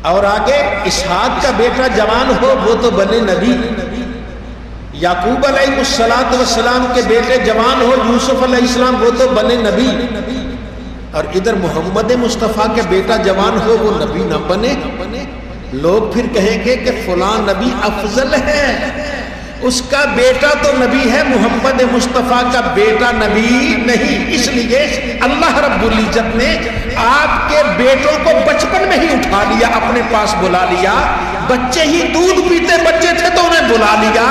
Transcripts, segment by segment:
اور آگے اسحاق کا بیٹا جوان ہو وہ تو بنے نبی، یعقوب علیہ السلام کے بیٹے جوان ہو یوسف علیہ السلام وہ تو بنے نبی، اور ادھر محمد مصطفیٰ کے بیٹا جوان ہو وہ نبی نہ بنے۔ لوگ پھر کہیں گے کہ فلاں نبی افضل ہے، اس کا بیٹا تو نبی ہے، محمد مصطفیٰ کا بیٹا نبی نہیں۔ اس لیے اللہ رب العزت نے آپ کے بیٹوں کو بچپن میں ہی اٹھا لیا، اپنے پاس بلا لیا، بچے ہی دودھ پیتے بچے تھے تو انہیں بلا لیا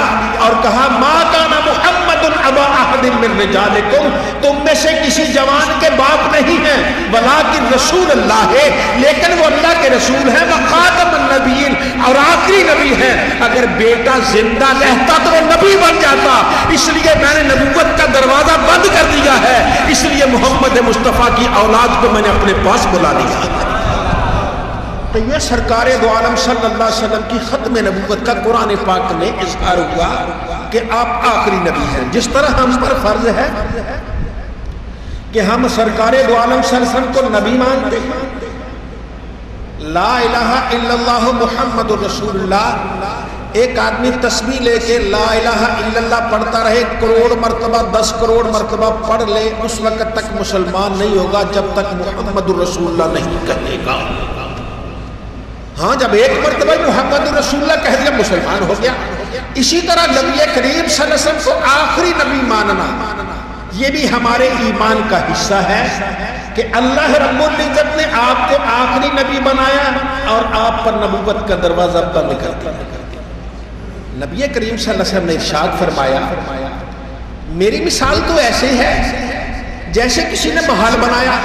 اور کہا ما کان محمد ابا احد من رجالکم، تم میں سے کسی جوان کے باپ نہیں ہیں، ولکن رسول اللہ ہے، لیکن وہ اللہ کے رسول ہیں، وخاتم النبیین، اور آخری نبی ہے۔ اگر بیٹا زندہ رہتا تو وہ نبی بن جاتا، اس لیے میں نے نبوت کا دروازہ بند کر دیا ہے، اس لیے محمد مصطفیٰ کی اولاد کو میں نے اپنے پاس بلا لیا۔ تو یہ سرکار دو عالم صلی اللہ علیہ وسلم کی ختم نبوت کا قرآن پاک میں اظہار ہوا کہ آپ آخری نبی ہیں۔ جس طرح ہم پر فرض ہے کہ ہم سرکار دو عالم صلی اللہ علیہ وسلم کو نبی مانتے ہیں، لا الہ الا اللہ محمد رسول اللہ، ایک آدمی تسبیح لے کے لا الہ الا اللہ پڑھتا رہے کروڑ مرتبہ 10 کروڑ مرتبہ پڑھ لے، اس وقت تک مسلمان نہیں ہوگا جب تک محمد رسول اللہ نہیں کہے گا۔ ہاں جب ایک مرتبہ محمد رسول اللہ کہہ دیا مسلمان ہو گیا۔ اسی طرح نبی کریم صلی اللہ علیہ وسلم کو آخری نبی ماننا یہ بھی ہمارے ایمان کا حصہ ہے کہ اللہ رب العزت نے آپ کو آخری نبی بنایا اور آپ پر نبوت کا دروازہ بند کر دیا۔ نبی کریم صلی اللہ علیہ وسلم نے ارشاد فرمایا میری مثال تو ایسے ہے جیسے کسی نے محل بنایا،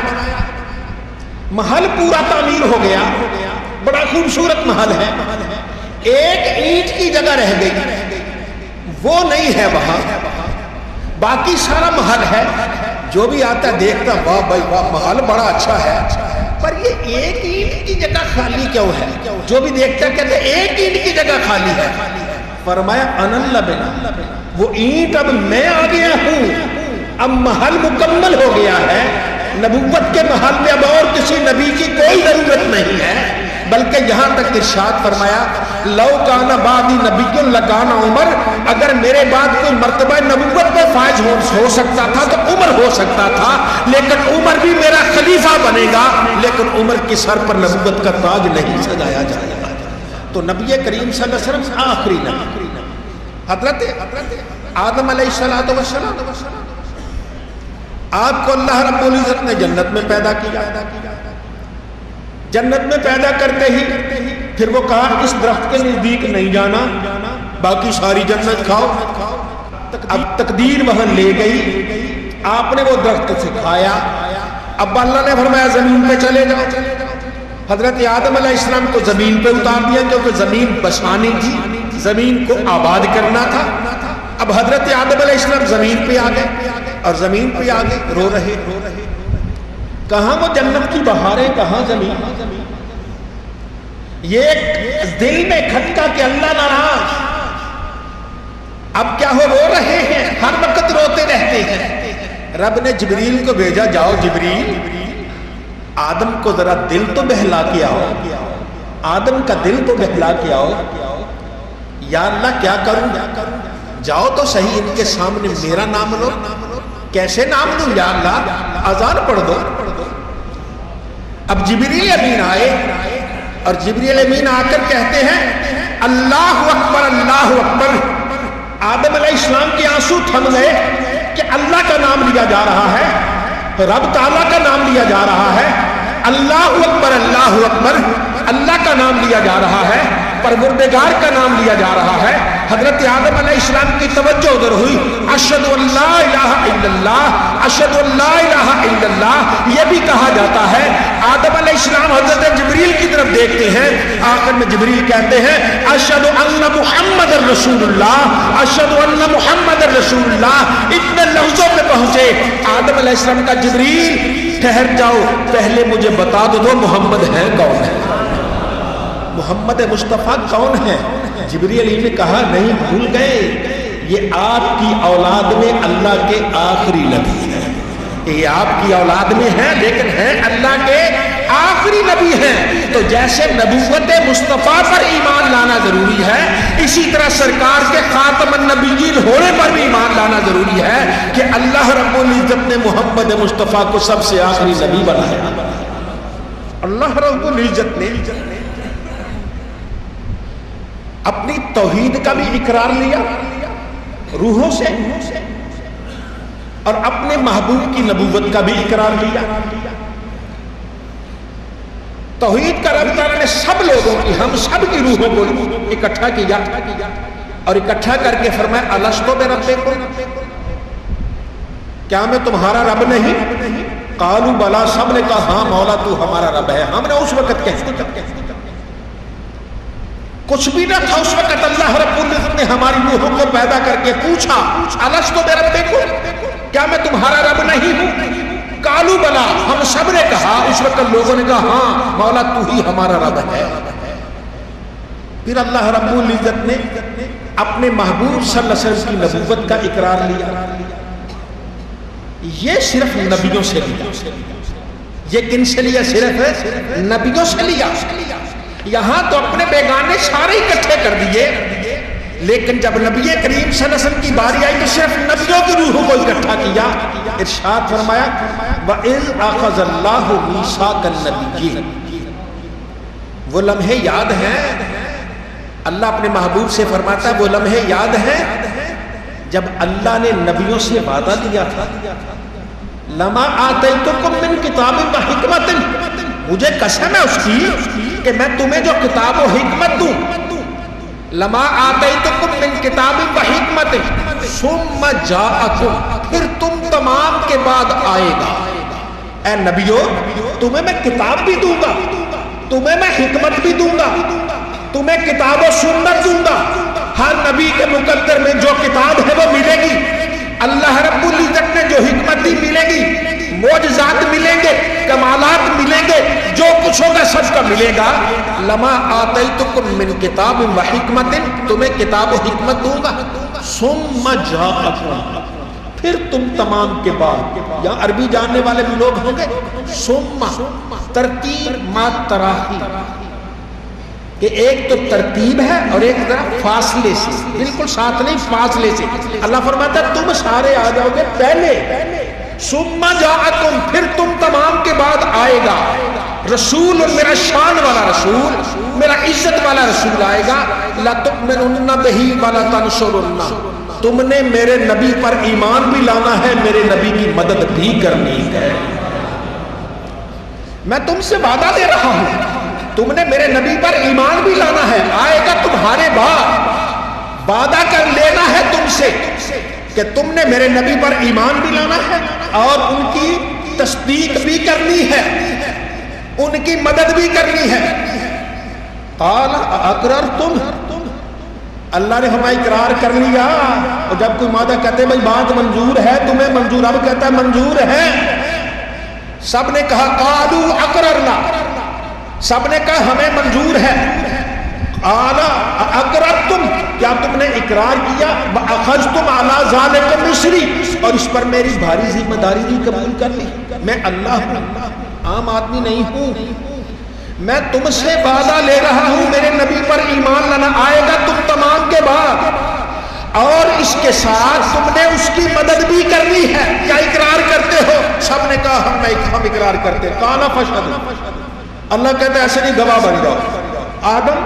محل پورا تعمیر ہو گیا، بڑا خوبصورت محل ہے، ایک اینٹ کی جگہ رہ گئی، وہ نہیں ہے وہاں، باقی سارا محل ہے، جو بھی آتا دیکھتا واہ بھائی واہ محل بڑا اچھا ہے، پر یہ ایک اینٹ کی جگہ خالی کیوں ہے؟ جو بھی دیکھتا کہتے ایک اینٹ کی جگہ خالی ہے۔ فرمایا انا لبنا، وہ اینٹ اب میں آ گیا ہوں، اب محل مکمل ہو گیا ہے، نبوت کے محل میں اب اور کسی نبی کی کوئی ضرورت نہیں ہے، بلکہ یہاں تک ارشاد فرمایا لو کان بعدی نبی لکان عمر، اگر میرے بعد کوئی مرتبہ نبوت میں فائز ہو سکتا تھا تو عمر ہو سکتا تھا، لیکن عمر بھی میرا خلیفہ بنے گا، لیکن عمر کے سر پر نبوت کا تاج نہیں سجایا جائے گا۔ تو نبی کریم صلی اللہ علیہ وسلم آخری نبی، حضرت آدم علیہ السلام، آپ کو اللہ رب العزت نے جنت میں پیدا کیا، جنت میں پیدا کرتے ہی پھر وہ کہا اس درخت کے نزدیک نہیں جانا، باقی ساری جنت کھاؤ۔ اب تقدیر وہاں لے گئی، آپ نے وہ درخت سے کھایا، اب اللہ نے فرمایا زمین پہ چلے جاؤ۔ حضرت آدم علیہ السلام کو زمین پہ اتار دیا کیونکہ زمین بسانی تھی، زمین کو آباد کرنا تھا۔ اب حضرت آدم علیہ السلام زمین پہ آ گئے اور زمین پہ آ گئے رو رہے، کہاں وہ جنت کی بہاریں، کہاں زمین؟ یہ دل میں کھٹکا کہ اللہ ناراض، اب کیا ہو، رو رہے ہیں، ہر وقت روتے رہتے ہیں۔ رب نے جبریل کو بھیجا، جاؤ جبریل آدم کو ذرا دل تو بہلا کے آؤ، آدم کا دل تو بہلا کے آؤ۔ یا اللہ کیا کروں؟ جاؤ تو صحیح ان کے سامنے میرا نام لو۔ کیسے نام لوں یا اللہ؟ اذان پڑھ دو۔ اب جبریل امین آئے اور جبریل امین آ کر کہتے ہیں اللہ اکبر اللہ اکبر۔ آدم علیہ السلام کے آنسو تھم گئے کہ اللہ کا نام لیا جا رہا ہے، رب تعالیٰ کا نام لیا جا رہا ہے، اللہ اکبر اللہ اکبر، اللہ کا نام لیا جا رہا ہے، پروردگار کا نام لیا جا رہا ہے۔ حضرت آدم علیہ السلام کی توجہ ادھر ہوئی، اشہد ان لا الہ الا اللہ، اشہد ان لا الہ الا اللہ۔ یہ بھی کہا جاتا ہے آدم علیہ السلام حضرت جبریل کی طرف دیکھتے ہیں، آخر میں جبریل کہتے ہیں اشہد ان محمد رسول اللہ، اشہد ان محمد رسول اللہ۔ اتنے لفظوں پہ پہنچے آدم علیہ السلام کا، جبریل ٹھہر جاؤ، پہلے مجھے بتا دو محمد ہے کون ہے، محمد مصطفیٰ کون ہے؟ جبریل علیہ نے کہا نہیں بھول گئے، یہ آپ کی اولاد میں اللہ کے آخری نبی ہیں، یہ آپ کی اولاد میں ہیں لیکن ہیں اللہ کے آخری نبی ہیں۔ تو جیسے نبوت مصطفیٰ پر ایمان لانا ضروری ہے، اسی طرح سرکار کے خاتم النبیین ہونے پر بھی ایمان لانا ضروری ہے کہ اللہ رب العزت نے محمد مصطفیٰ کو سب سے آخری نبی بنایا۔ اللہ رب العزت نے اپنی توحید کا بھی اقرار لیا روحوں سے، اور اپنے محبوب کی نبوت کا بھی اقرار لیا۔ توحید کا رب تعالیٰ نے سب لوگوں کی، ہم سب کی روحوں کو اکٹھا کیا اور اکٹھا کر کے فرمایا الستو بربکم، کیا میں تمہارا رب نہیں؟ قالوا بلا، سب نے کہا ہاں مولا تو ہمارا رب ہے۔ ہم نے اس وقت کہہ دیا، کچھ بھی نہ تھا اس وقت، اللہ رب العزت نے ہماری روحوں کو پیدا کر کے پوچھا الستو بربکم، کیا میں تمہارا رب نہیں ہوں؟ قالوا بلا، ہم سب نے کہا، اس وقت لوگوں نے کہا ہاں مولا تو ہی ہمارا رب ہے۔ پھر اللہ رب العزت نے اپنے محبوب صلی اللہ علیہ وسلم کی نبوت کا اقرار لیا۔ یہ صرف نبیوں سے لیا، یہ کن سے لیا؟ صرف نبیوں سے لیا۔ یہاں تو اپنے بیگانے سارے اکٹھے کر دیے، لیکن جب نبی کریم صلی اللہ علیہ وسلم کی باری آئی تو صرف نبیوں کی روحوں کو اکٹھا کیا۔ ارشاد فرمایا وَإِذْ أَخَذَ اللَّهُ مِيثَاقَ النَّبِيِّينَ، وہ لمحے یاد ہیں، اللہ اپنے محبوب سے فرماتا ہے وہ لمحے یاد ہیں جب اللہ نے نبیوں سے وعدہ لیا تھا لَمَا آتَيْتُكُم مِّن كِتَابٍ وَحِكْمَةٍ، مجھے قسم ہے اس کی کہ میں تمہیں جو کتاب و حکمت دوں، لما آتیتکم من کتاب و حکمت ثم جاءکم، پھر تم تمام کے بعد آئے گا۔ اے نبیو، تمہیں میں کتاب بھی دوں گا، تمہیں میں حکمت بھی دوں گا، تمہیں کتاب و سنت دوں گا۔ ہر نبی کے مقدر میں جو کتاب ہے وہ ملے گی، اللہ رب العزت نے جو حکمت دی ملے گی، معجزات ملیں گے، کمالات ملیں گے، جو کچھ ہوگا سب کا ملے گا۔ لما آتیتکم من کتاب و حکمت، تمہیں کتاب و حکمت دوں گا، ثم جاءکم، پھر تم تمام کے بعد، یہاں عربی جاننے والے بھی لوگ ہوں گے، ثم ترتیب ما تراخی، کہ ایک تو ترتیب ہے اور ایک طرف فاصلے سے، بالکل ساتھ نہیں فاصلے سے۔ اللہ فرماتا ہے تم سارے آ جاؤ گے پہلے، ثم جاءکم، پھر تم تمام کے بعد آئے گا رسول، میرا شان والا رسول، میرا عزت والا رسول آئے گا، لَتُؤْمِنُنَّ بِهِ وَلَتَنْصُرُنَّ، تم نے میرے نبی پر ایمان بھی لانا ہے، میرے نبی کی مدد بھی کرنی ہے۔ میں تم سے وعدہ دے رہا ہوں، تم نے میرے نبی پر ایمان بھی لانا ہے، آئے گا تمہارے بعد، وعدہ کر لینا ہے تم سے کہ تم نے میرے نبی پر ایمان بھی لانا ہے اور ان کی تصدیق بھی کرنی ہے، ان کی مدد بھی کرنی ہے۔ قال اقررتم، اللہ نے ہمیں اقرار کر لیا، اور جب کوئی مادہ کہتے ہیں بھائی بات منظور ہے، تمہیں منظور، اب کہتا ہے منظور ہے، سب نے کہا قالوا اقررنا، سب نے کہا ہمیں منظور ہے۔ قال اقررتم، کیا تم نے اقرار کیا؟ واخذتم علی ذلک مصری، اور اس پر میری بھاری ذمہ داری بھی قبول کر لی، میں اللہ ہوں، عام آدمی نہیں ہوں، میں تم سے وعدہ لے رہا ہوں میرے نبی پر ایمان لانا، آئے گا تم تمام کے بعد، اور اس کے ساتھ تم نے اس کی مدد بھی کرنی ہے۔ کیا اقرار کرتے ہو؟ سب نے کہا ہم اقرار کرتے۔ قال فاشهدوا، اللہ کہتا ہے ایسے نہیں، گواہ بن جاؤ، آدم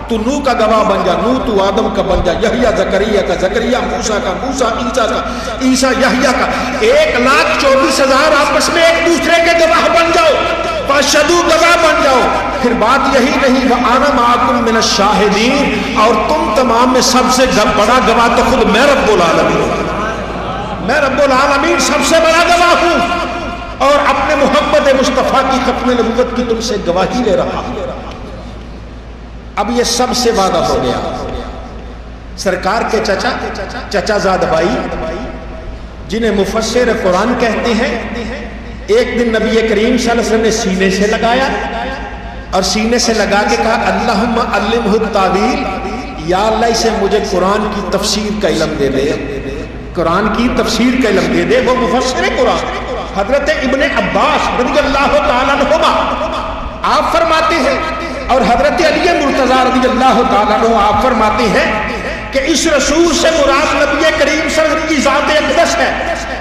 تو نوح کا گواہ بن جا، نوح تو آدم کا بن جا، یحییٰ زکریا کا، زکریا موسیٰ کا، موسیٰ عیسیٰ کا، عیسیٰ یحییٰ کا، 1,24,000 آپس میں ایک دوسرے کے گواہ بن جاؤ، فاشهدوا، گواہ بن جاؤ۔ پھر بات یہی نہیں، وَأَنَا مَعَكُم مِّنَ الشَّاهِدِينَ، اور تم تمام میں سب سے بڑا گواہ تو خود میں رب العالمین ہوں، میں رب العالمین سب سے بڑا گواہ ہوں، اور اپنے محمد مصطفیٰ کی ختم نبوت کی تم سے گواہی لے رہا ہوں۔ اب یہ سب سے وعدہ ہو گیا۔ سرکار کے چچا زاد بھائی جنہیں مفسر قرآن کہتے ہیں، ایک دن نبی کریم صلی اللہ علیہ وسلم نے سینے سے لگایا اور سینے سے لگا کے کہا اللہم علمہ التاویل، یا اللہ اسے مجھے قرآن کی تفسیر کا علم دے دے، قرآن کی تفسیر کا علم دے دے۔ وہ مفسر قرآن حضرت ابن عباس رضی اللہ تعالیٰ عنہما آپ فرماتے ہیں اور حضرت علی مرتضیٰ رضی اللہ تعالیٰ عنہ آپ فرماتے ہیں کہ اس رسول سے مراد نبی کریم صلی اللہ علیہ وسلم کی ذات اقدس ہے.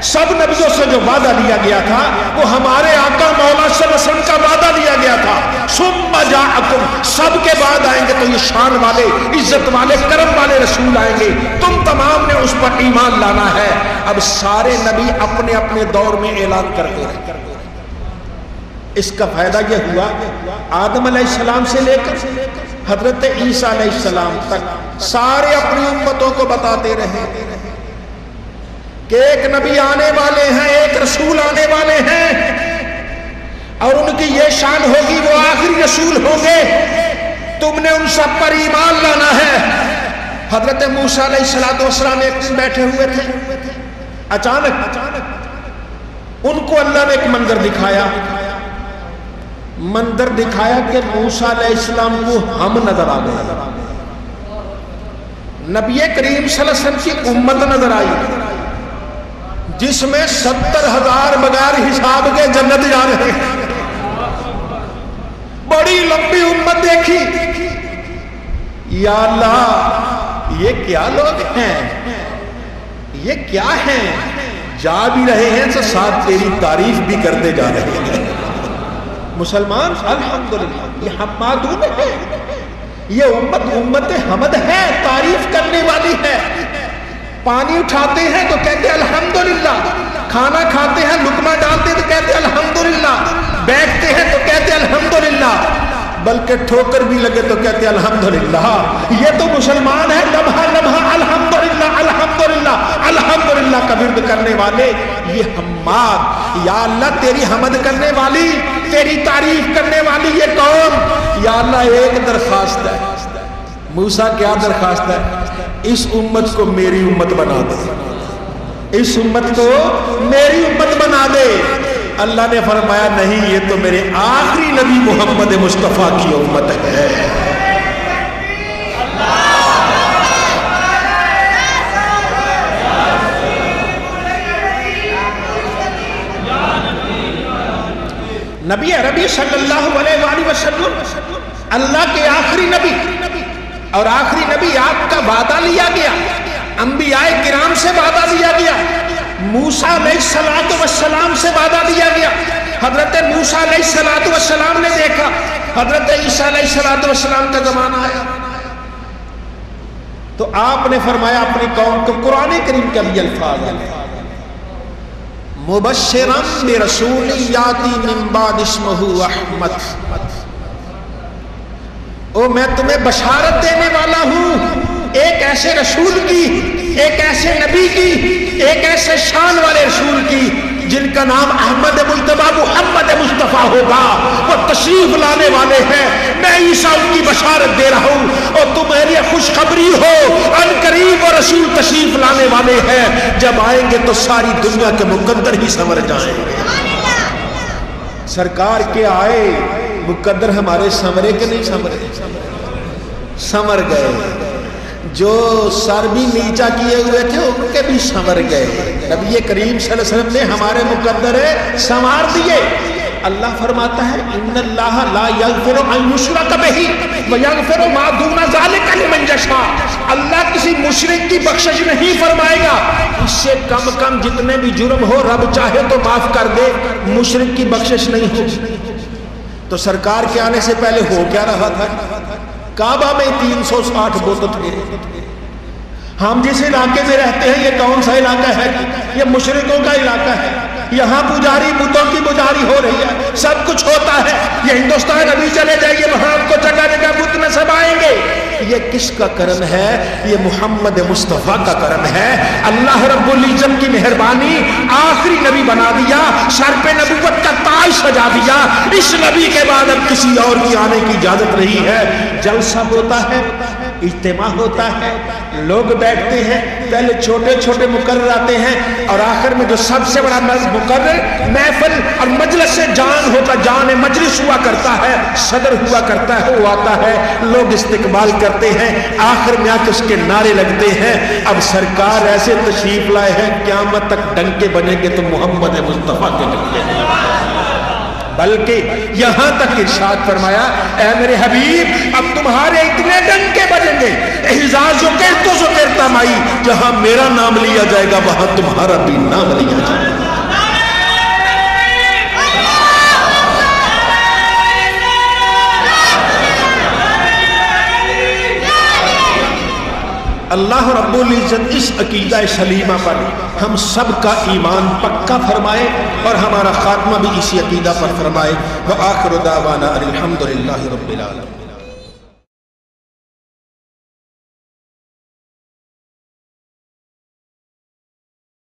سب نبیوں سے جو وعدہ لیا گیا تھا وہ ہمارے آقا مولا صلی اللہ علیہ وسلم کا وعدہ لیا گیا تھا. ثم جاءکم، سب کے بعد آئیں گے تو یہ شان والے، عزت والے، کرم والے رسول آئیں گے، تم تمام نے اس پر ایمان لانا ہے. اب سارے نبی اپنے اپنے دور میں اعلان کرتے رہے. اس کا فائدہ یہ ہوا آدم علیہ السلام سے لے کر حضرت عیسیٰ علیہ السلام تک سارے اپنی امتوں کو بتاتے رہے کہ ایک نبی آنے والے ہیں، ایک رسول آنے والے ہیں، اور ان کی یہ شان ہوگی وہ آخری رسول ہوں گے، تم نے ان سب پر ایمان لانا ہے. حضرت موسیٰ علیہ السلام ایک دن بیٹھے ہوئے تھے، اچانک ان کو اللہ نے ایک منظر دکھایا کہ موسیٰ علیہ السلام کو ہم نظر آ گئے، نبی کریم صلی اللہ علیہ وسلم کی امت نظر آئی جس میں 70,000 بغیر حساب کے جنت جا رہے ہیں. بڑی لمبی امت دیکھی. یا اللہ یہ کیا لوگ ہیں، یہ کیا ہیں، جا بھی رہے ہیں تو ساتھ تیری تعریف بھی کرتے جا رہے ہیں. مسلمان الحمدللہ یہ حمادون ہے، یہ امت حمد ہے، تعریف کرنے والی ہے. پانی اٹھاتے ہیں تو کہتے ہیں الحمدللہ، کھانا کھاتے ہیں لقمہ ڈالتے ہیں تو کہتے ہیں الحمدللہ، بیٹھتے ہیں تو کہتے ہیں الحمدللہ، بلکہ ٹھوکر بھی لگے تو کہتے ہیں الحمدللہ. یہ تو مسلمان ہے لمحہ لمحہ الحمدللہ الحمدللہ الحمدللہ کا ورد کرنے والے. یہ حماد، یا اللہ تیری حمد کرنے والی، تیری تعریف کرنے والی یہ قوم. یا اللہ ایک درخواست ہے. موسیٰ کیا درخواست ہے؟ اس امت کو میری امت بنا دے، اس امت کو میری امت بنا دے. اللہ نے فرمایا نہیں، یہ تو میرے آخری نبی محمد مصطفیٰ کی امت ہے. نبی عربی صلی اللہ علیہ وآلہ وسلم اللہ کے آخری نبی، اور آخری نبی آپ کا وعدہ لیا گیا، انبیاء کرام سے وعدہ لیا گیا، موسیٰ علیہ السلام سے وعدہ لیا گیا. حضرت موسیٰ علیہ السلام نے دیکھا، حضرت عیسیٰ علیہ السلام کا زمانہ آیا تو آپ نے فرمایا اپنی قوم کو، قرآن کریم کے بھی الفاظ ہیں، مبشراً برسول یاتی من بعد اسمہ احمد. او میں تمہیں بشارت دینے والا ہوں ایک ایسے رسول کی، ایک ایسے نبی کی، ایک ایسے شان والے رسول کی جن کا نام احمد مجتبیٰ محمد مصطفیٰ ہوگا. وہ تشریف لانے والے ہیں، میں عیسیٰ ان کی بشارت دے رہا ہوں اور تمہارے لیے خوشخبری ہو، ان قریب وہ رسول تشریف لانے والے ہیں. جب آئیں گے تو ساری دنیا کے مقدر ہی سنور جائیں گے. سرکار کے آئے مقدر ہمارے سنورے کے نہیں سنورے، سنور گئے. جو سر بھی نیچا کیے ہوئے تھے ان کے بھی سنور گئے. نبی کریم صلی اللہ علیہ وسلم نے ہمارے مقدر سنوار دیے. اللہ فرماتا ہے ان اللہ لا یغفر ان یشرک بہ ویغفر ما دون ذلک لمن یشاء. اللہ کسی مشرک کی بخشش نہیں فرمائے گا، اس سے کم کم جتنے بھی جرم ہو رب چاہے تو معاف کر دے، مشرک کی بخشش نہیں ہوگی. تو سرکار کے آنے سے پہلے ہو کیا رہا تھا؟ کعبہ میں 360 بت تھے. ہم جس علاقے میں رہتے ہیں یہ کون سا علاقہ ہے؟ یہ مشرکوں کا علاقہ ہے. یہاں پجاری بتوں کی پجاری ہو رہی ہے، سب کچھ ہوتا ہے. یہ ہندوستان ابھی چلے جائیے وہاں آپ کو جگہ جگہ بت نصب آئیں گے. یہ کس کا کرم ہے؟ یہ محمد مصطفیٰ کا کرم ہے. اللہ رب العزت کی مہربانی، آخری نبی بنا دیا، سر پہ نبوت کا تاج سجا دیا. اس نبی کے بعد اب کسی اور کی آنے کی اجازت نہیں ہے. جلسہ ہوتا ہے، اجتماع ہوتا ہے، لوگ بیٹھتے ہیں، پہلے چھوٹے چھوٹے مقرر آتے ہیں اور آخر میں جو سب سے بڑا مقرر محفل اور مجلس سے جان مجلس ہوا کرتا ہے، صدر ہوا کرتا ہے، وہ آتا ہے، لوگ استقبال کرتے ہیں، آخر میں آ کے اس کے نعرے لگتے ہیں. اب سرکار ایسے تشریف لائے ہیں قیامت تک ڈنکے بنیں گے تو محمد مصطفیٰ کے ڈنکے. بلکہ یہاں تک ارشاد فرمایا اے میرے حبیب اب تمہارے اتنے ڈنکے بجیں گے احزاز کہتو زکرتا مائی جہاں میرا نام لیا جائے گا وہاں تمہارا بھی نام لیا جائے گا. اللہ رب العزت اس عقیدہ سلیمہ پر ہم سب کا ایمان پکا فرمائے اور ہمارا خاتمہ بھی اسی عقیدہ پر فرمائے. وآخر دعوانا الحمدللہ رب العالمین.